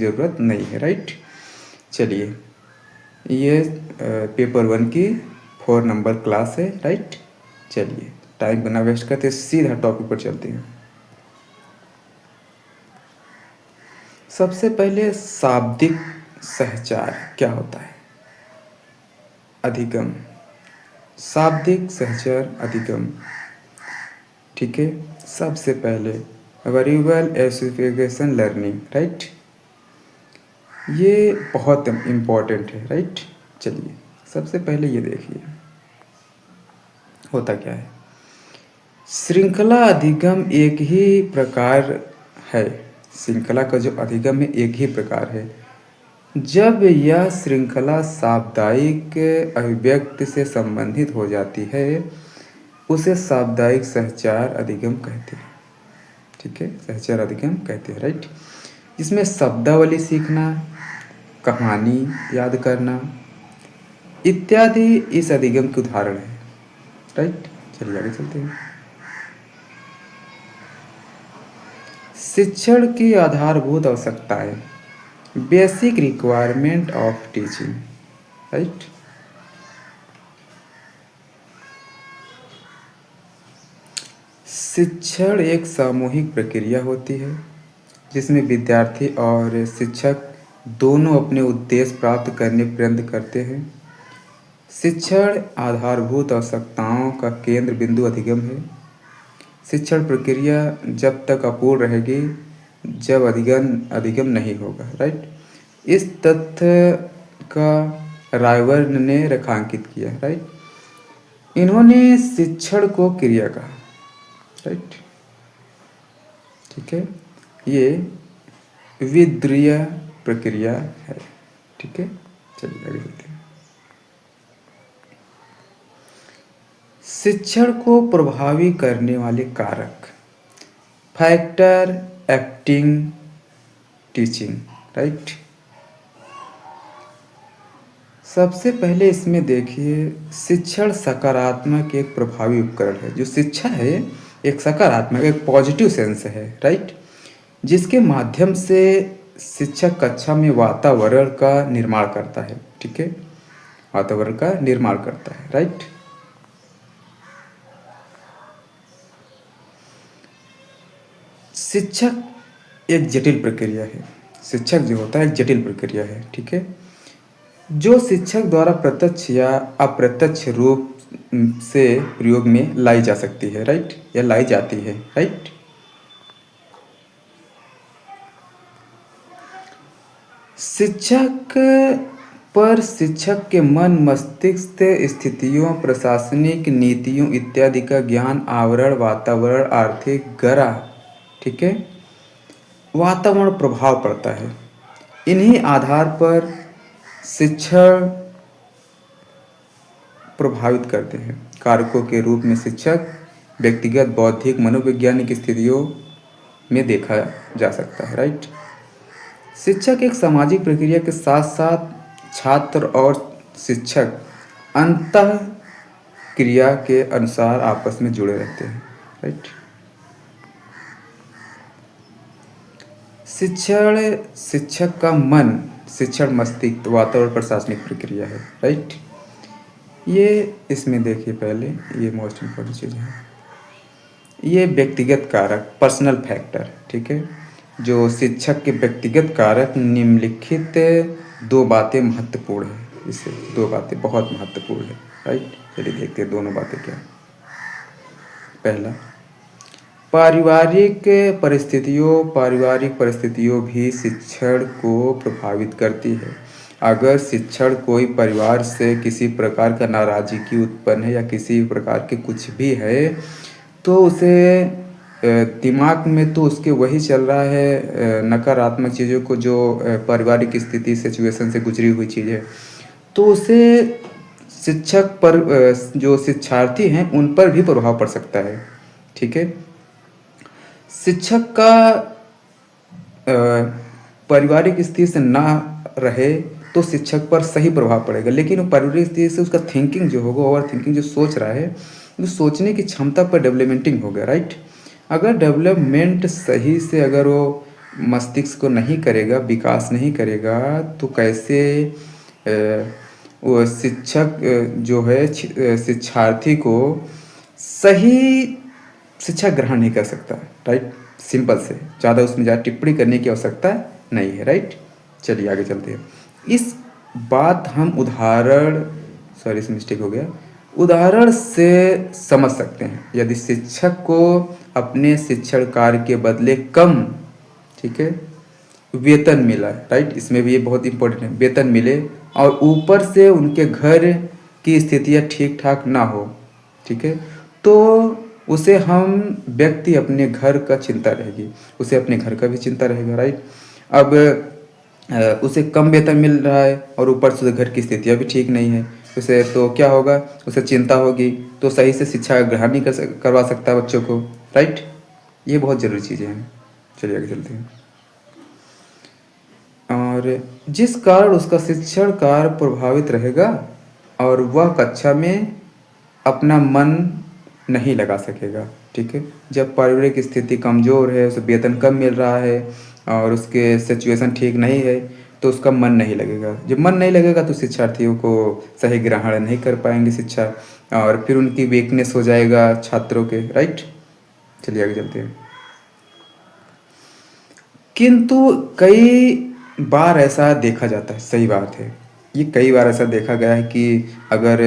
ज़रूरत नहीं है, राइट। चलिए, ये पेपर 1 की 4 नंबर क्लास है, राइट। चलिए, टाइम बिना वेस्ट करते सीधा टॉपिक पर चलते हैं। सबसे पहले शाब्दिक सहचार क्या होता है? अधिगम, शाब्दिक सहचर अधिगम, ठीक है। सबसे पहले वर्बल एसोसिएशन लर्निंग, राइट। ये बहुत इम्पोर्टेंट है, राइट। चलिए, सबसे पहले ये देखिए होता क्या है। श्रृंखला अधिगम एक ही प्रकार है, श्रृंखला का जो अधिगम है एक ही प्रकार है। जब यह श्रृंखला साप्ताहिक अभिव्यक्ति से संबंधित हो जाती है उसे साप्ताहिक सहचार अधिगम कहते हैं, ठीक है। सहचार अधिगम कहते हैं, राइट। इसमें शब्दावली सीखना, कहानी याद करना इत्यादि इस अधिगम के उदाहरण है, राइट। चलिए आगे चलते हैं। शिक्षण की आधारभूत आवश्यकताएं, basic requirement of teaching, right. शिक्षण एक सामूहिक प्रक्रिया होती है जिसमें विद्यार्थी और शिक्षक दोनों अपने उद्देश्य प्राप्त करने प्रयत्न करते हैं। शिक्षण आधारभूत आवश्यकताओं का केंद्र बिंदु अधिगम है। शिक्षण प्रक्रिया जब तक अपूर्ण रहेगी जब अधिगम नहीं होगा, राइट। इस तथ्य का रायवर्न ने रेखांकित किया, राइट। इन्होंने शिक्षण को क्रिया कहा, राइट, ठीक है। ये विद्रीय प्रक्रिया है, ठीक है। चलिए आगे चलते हैं। शिक्षण को प्रभावी करने वाले कारक, फैक्टर एक्टिंग टीचिंग, राइट। सबसे पहले इसमें देखिए शिक्षण सकारात्मक एक प्रभावी उपकरण है। जो शिक्षा है एक सकारात्मक, एक पॉजिटिव सेंस है, राइट, जिसके माध्यम से शिक्षक कक्षा में वातावरण का निर्माण करता है, ठीक है। वातावरण का निर्माण करता है, राइट। शिक्षक एक जटिल प्रक्रिया है। शिक्षक जो होता है एक जटिल प्रक्रिया है, ठीक है, जो शिक्षक द्वारा प्रत्यक्ष या अप्रत्यक्ष रूप से प्रयोग में लाई जा सकती है, राइट, या लाई जाती है, राइट। शिक्षक पर शिक्षक के मन, मस्तिष्क स्थितियों, प्रशासनिक नीतियों इत्यादि का ज्ञान, आवरण, वातावरण, आर्थिक गरा, ठीक है, वातावरण प्रभाव पड़ता है। इन्हीं आधार पर शिक्षण प्रभावित करते हैं। कारकों के रूप में शिक्षक व्यक्तिगत, बौद्धिक, मनोवैज्ञानिक स्थितियों में देखा जा सकता है, राइट। शिक्षक एक सामाजिक प्रक्रिया के साथ साथ छात्र और शिक्षक अंतः क्रिया के अनुसार आपस में जुड़े रहते हैं, राइट। शिक्षण शिक्षक का मन, शिक्षण मस्तिष्क, वातावरण प्रशासनिक प्रक्रिया है, राइट। ये इसमें देखिए पहले ये मोस्ट इम्पोर्टेंट चीज़ है। ये व्यक्तिगत कारक, पर्सनल फैक्टर, ठीक है। जो शिक्षक के व्यक्तिगत कारक निम्नलिखित दो बातें महत्वपूर्ण है, इससे दो बातें बहुत महत्वपूर्ण है, राइट। चलिए देखते हैं दोनों बातें क्या है। पहला, पारिवारिक परिस्थितियों भी शिक्षण को प्रभावित करती है। अगर शिक्षण कोई परिवार से किसी प्रकार का नाराज़गी उत्पन्न है या किसी प्रकार के कुछ भी है तो उसे दिमाग में तो उसके वही चल रहा है नकारात्मक चीज़ों को, जो पारिवारिक स्थिति सिचुएशन से गुजरी हुई चीज़ है, तो उसे शिक्षक पर जो शिक्षार्थी हैं उन पर भी प्रभाव पड़ सकता है, ठीक है। शिक्षक का पारिवारिक स्थिति से ना रहे तो शिक्षक पर सही प्रभाव पड़ेगा, लेकिन पारिवारिक स्थिति से उसका थिंकिंग जो होगा, ओवर थिंकिंग जो सोच रहा है, वो सोचने की क्षमता पर डेवलपमेंटिंग होगा, राइट। अगर डेवलपमेंट सही से अगर वो मस्तिष्क को नहीं करेगा, विकास नहीं करेगा, तो कैसे वो शिक्षक जो है शिक्षार्थी को सही शिक्षा ग्रहण नहीं कर सकता, राइट। सिंपल से, ज़्यादा उसमें ज़्यादा टिप्पणी करने की आवश्यकता नहीं है, राइट। चलिए आगे चलते हैं। इस बात हम उदाहरण, सॉरी इस मिस्टेक हो गया, उदाहरण से समझ सकते हैं। यदि शिक्षक को अपने शिक्षण कार्य के बदले कम, ठीक है, वेतन मिला, राइट, इसमें भी ये बहुत इंपॉर्टेंट है, वेतन मिले और ऊपर से उनके घर की स्थितियाँ ठीक ठाक ना हो, ठीक है, तो उसे हम व्यक्ति अपने घर का चिंता रहेगी, उसे अपने घर का भी चिंता रहेगा, राइट। अब उसे कम वेतन मिल रहा है और ऊपर से घर की स्थितियाँ भी ठीक नहीं है, उसे तो क्या होगा, उसे चिंता होगी, तो सही से शिक्षा ग्रहण नहीं करवा सकता बच्चों को, राइट। ये बहुत ज़रूरी चीज़ें हैं। चलिए आगे चलते हैं। और जिस कारण उसका शिक्षण कार्य प्रभावित रहेगा और वह कक्षा में अपना मन नहीं लगा सकेगा, ठीक है। जब पारिवारिक स्थिति कमज़ोर है, उसे वेतन कम मिल रहा है और उसके सिचुएशन ठीक नहीं है, तो उसका मन नहीं लगेगा। जब मन नहीं लगेगा तो शिक्षार्थियों को सही ग्रहण नहीं कर पाएंगे शिक्षा, और फिर उनकी वीकनेस हो जाएगा छात्रों के, राइट। चलिए आगे चलते हैं। किंतु कई बार ऐसा देखा जाता है, सही बात है, ये कई बार ऐसा देखा गया है कि अगर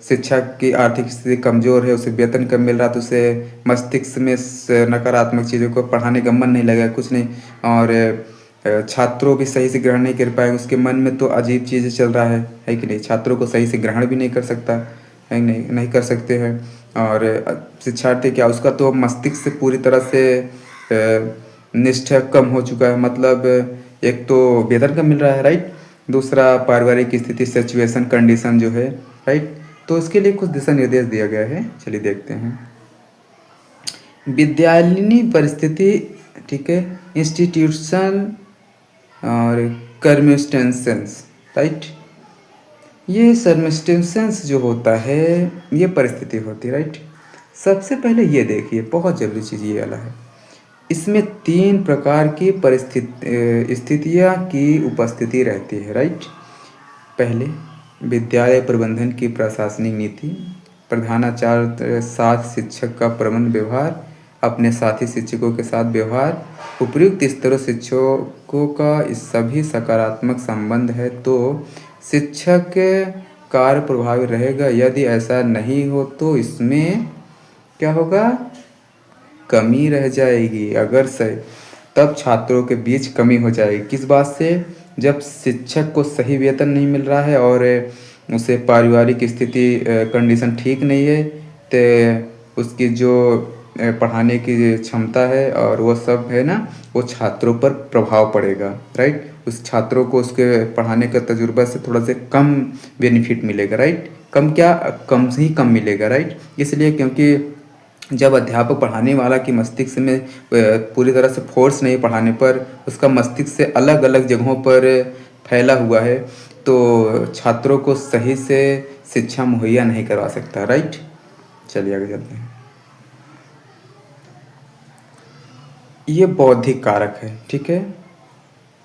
शिक्षक की आर्थिक स्थिति कमज़ोर है, उसे वेतन कम मिल रहा तो उसे मस्तिष्क में नकारात्मक चीज़ों को पढ़ाने का मन नहीं लगेगा, कुछ नहीं, और छात्रों भी सही से ग्रहण नहीं कर पाएंगे, उसके मन में तो अजीब चीज़ें चल रहा है कि नहीं, छात्रों को सही से ग्रहण भी नहीं कर सकता है, नहीं कर सकते हैं। और शिक्षार्थी क्या, उसका तो मस्तिष्क से पूरी तरह से निष्ठा कम हो चुका है, मतलब एक तो वेतन कम मिल रहा है, राइट, दूसरा पारिवारिक स्थिति सिचुएशन कंडीशन जो है, राइट, तो इसके लिए कुछ दिशा निर्देश दिया गया है। चलिए देखते हैं। विद्यालयनी परिस्थिति, ठीक है, इंस्टीट्यूशन और कर्मस्टेंसेंस, राइट। ये सर्मस्टेंसेंस जो होता है ये परिस्थिति होती है, राइट। सबसे पहले ये देखिए, बहुत ज़रूरी चीज़ ये वाला है, इसमें 3 प्रकार की स्थितियाँ की उपस्थिति रहती है, राइट। पहले, विद्यालय प्रबंधन की प्रशासनिक नीति, प्रधानाचार्य साथ शिक्षक का प्रबंध व्यवहार, अपने साथी शिक्षकों के साथ व्यवहार, उपयुक्त स्तरों शिक्षकों का इस सभी सकारात्मक संबंध है तो शिक्षक कार्य प्रभावी रहेगा। यदि ऐसा नहीं हो तो इसमें क्या होगा, कमी रह जाएगी। अगर सही, तब छात्रों के बीच कमी हो जाएगी। किस बात से, जब शिक्षक को सही वेतन नहीं मिल रहा है और उसे पारिवारिक स्थिति कंडीशन ठीक नहीं है, तो उसकी जो पढ़ाने की क्षमता है और वो सब है ना, वो छात्रों पर प्रभाव पड़ेगा, राइट। उस छात्रों को उसके पढ़ाने का तजुर्बा से थोड़ा सा कम बेनिफिट मिलेगा, राइट। कम क्या, कम से ही कम मिलेगा, राइट। इसलिए क्योंकि जब अध्यापक पढ़ाने वाला की मस्तिष्क में पूरी तरह से फोर्स नहीं पढ़ाने पर, उसका मस्तिष्क से अलग अलग जगहों पर फैला हुआ है, तो छात्रों को सही से शिक्षा मुहैया नहीं करवा सकता, राइट। चलिए आगे चलते हैं। ये बौद्धिक कारक है, ठीक है,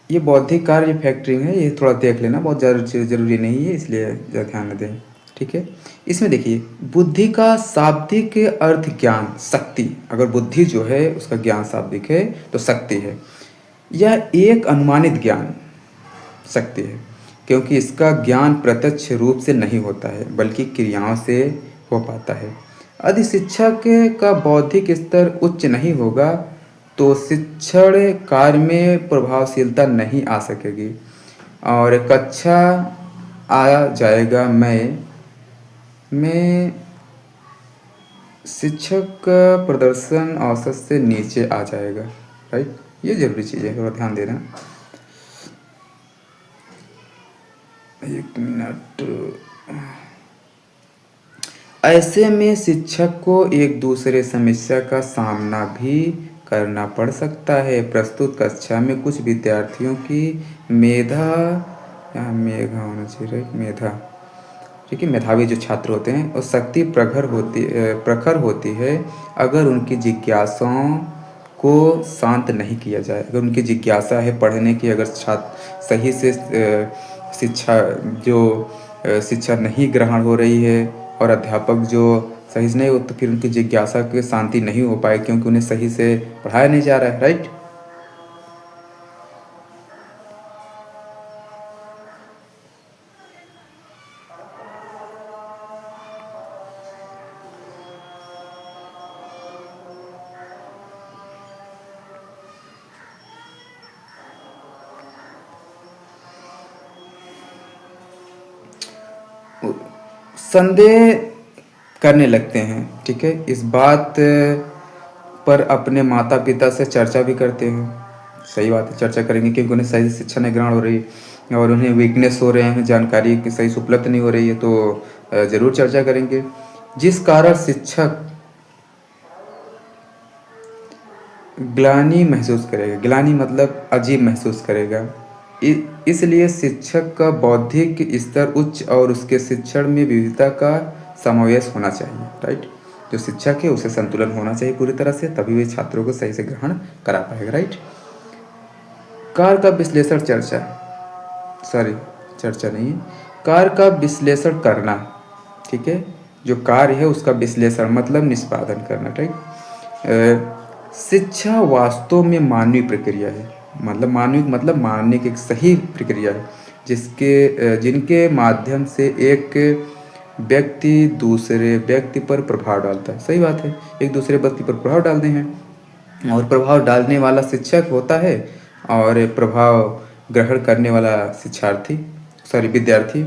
ये बौद्धिक कार्य फैक्टरिंग है, ये थोड़ा देख लेना, बहुत ज़रूरी नहीं है, इसलिए ज़रा ध्यान दें, ठीक है। इसमें देखिए, बुद्धि का शाब्दिक अर्थ ज्ञान शक्ति, अगर बुद्धि जो है उसका ज्ञान शाब्दिक है तो शक्ति है। यह एक अनुमानित ज्ञान शक्ति है, क्योंकि इसका ज्ञान प्रत्यक्ष रूप से नहीं होता है बल्कि क्रियाओं से हो पाता है। यदि शिक्षक का बौद्धिक स्तर उच्च नहीं होगा तो शिक्षण कार्य में प्रभावशीलता नहीं आ सकेगी और कक्षा आ जाएगा मैं शिक्षक का प्रदर्शन औसत से नीचे आ जाएगा, राइट। ये जरूरी चीज़ है, थोड़ा ध्यान देना। एक मिनट। ऐसे में शिक्षक को एक दूसरे समस्या का सामना भी करना पड़ सकता है। प्रस्तुत कक्षा में कुछ विद्यार्थियों की मेधा होना चाहिए, मेधा, ठीक है, मेधावी जो छात्र होते हैं और शक्ति प्रखर होती है अगर उनकी जिज्ञासाओं को शांत नहीं किया जाए। अगर उनकी जिज्ञासा है पढ़ने की, अगर छात्र सही से शिक्षा जो शिक्षा नहीं ग्रहण हो रही है और अध्यापक जो सही से नहीं हो, तो फिर उनकी जिज्ञासा की शांति नहीं हो पाए, क्योंकि उन्हें सही से पढ़ाया नहीं जा रहा है, राइट। संदेह करने लगते हैं, ठीक है। इस बात पर अपने माता पिता से चर्चा भी करते हैं। सही बात है, चर्चा करेंगे, क्योंकि उन्हें सही शिक्षा नहीं ग्रहण हो रही और उन्हें वीकनेस हो रहे हैं, जानकारी की सही से उपलब्ध नहीं हो रही है, तो ज़रूर चर्चा करेंगे। जिस कारण शिक्षक ग्लानि महसूस करेगा, ग्लानि मतलब अजीब महसूस करेगा। इसलिए शिक्षक का बौद्धिक स्तर उच्च और उसके शिक्षण में विविधता का समावेश होना चाहिए, राइट। जो शिक्षक है उसे संतुलन होना चाहिए पूरी तरह से, तभी वे छात्रों को सही से ग्रहण करा पाएगा, राइट। कार्य का विश्लेषण चर्चा नहीं है, कार्य का विश्लेषण करना, ठीक है। जो कार्य है उसका विश्लेषण मतलब निष्पादन करना, राइट। शिक्षा वास्तव में मानवीय प्रक्रिया है, मतलब मानने की एक सही प्रक्रिया है, जिनके माध्यम से एक व्यक्ति दूसरे व्यक्ति पर प्रभाव डालता है। सही बात है, एक दूसरे व्यक्ति पर प्रभाव डालते हैं और प्रभाव डालने वाला शिक्षक होता है और प्रभाव ग्रहण करने वाला विद्यार्थी।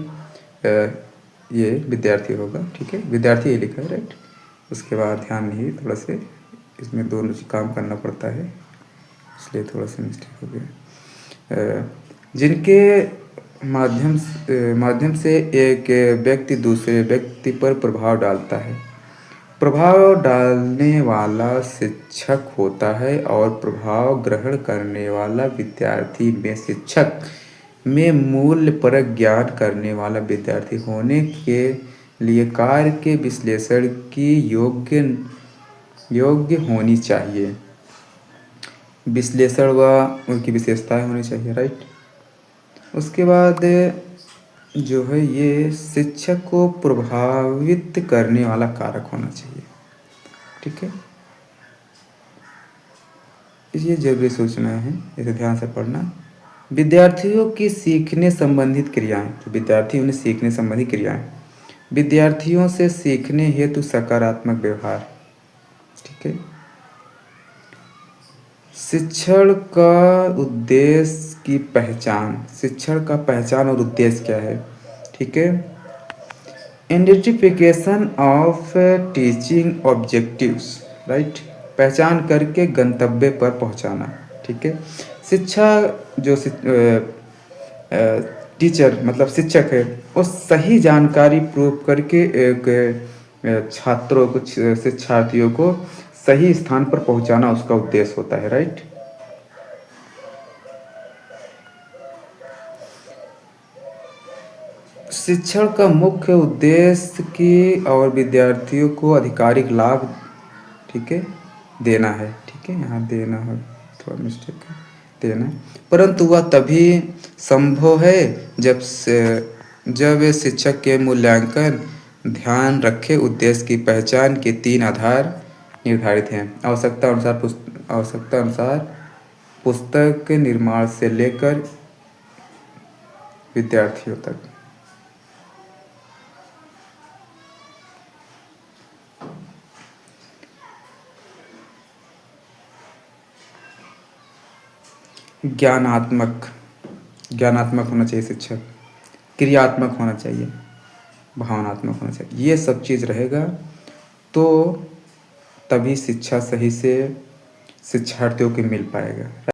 ये विद्यार्थी होगा, ठीक है, विद्यार्थी ये लिखा है, राइट। उसके बाद ध्यान नहीं, थोड़ा से इसमें दोनों काम करना पड़ता है, इसलिए थोड़ा सा मिस्टेक हो गया। जिनके माध्यम से एक व्यक्ति दूसरे व्यक्ति पर प्रभाव डालता है। प्रभाव डालने वाला शिक्षक होता है और प्रभाव ग्रहण करने वाला विद्यार्थी में शिक्षक में मूल्यपरक ज्ञान करने वाला विद्यार्थी होने के लिए कार्य के विश्लेषण की योग्य होनी चाहिए। विश्लेषण व उनकी विशेषताएं होनी चाहिए, राइट। उसके बाद जो है ये शिक्षक को प्रभावित करने वाला कारक होना चाहिए, ठीक है। ये जरूरी सूचना है, इसे ध्यान से पढ़ना। विद्यार्थियों की सीखने संबंधित क्रियाएं, तो विद्यार्थियों ने सीखने संबंधी क्रियाएं, विद्यार्थियों से सीखने हेतु सकारात्मक व्यवहार, ठीक है। शिक्षण का उद्देश्य की पहचान, शिक्षण का पहचान और उद्देश्य क्या है, ठीक है। Identification of teaching objectives, right, पहचान करके गंतव्य पर पहुंचाना, ठीक है। शिक्षा जो टीचर मतलब शिक्षक है, वो सही जानकारी प्रूव करके एक शिक्षार्थियों को सही स्थान पर पहुंचाना उसका उद्देश्य होता है, राइट। शिक्षण का मुख्य उद्देश्य की और विद्यार्थियों को आधिकारिक लाभ, ठीक है, देना है, ठीक है, यहाँ देना है, थोड़ा मिस्टेक है, देना, परंतु वह तभी संभव है जब शिक्षक के मूल्यांकन ध्यान रखे उद्देश्य की पहचान के 3 आधार निर्धारित हैं। आवश्यकता अनुसार पुस्तक निर्माण से लेकर विद्यार्थियों तक। ज्ञानात्मक होना चाहिए शिक्षक, क्रियात्मक होना चाहिए, भावनात्मक होना चाहिए। ये सब चीज़ रहेगा तो तभी शिक्षा सही से शिक्षार्थियों को मिल पाएगा।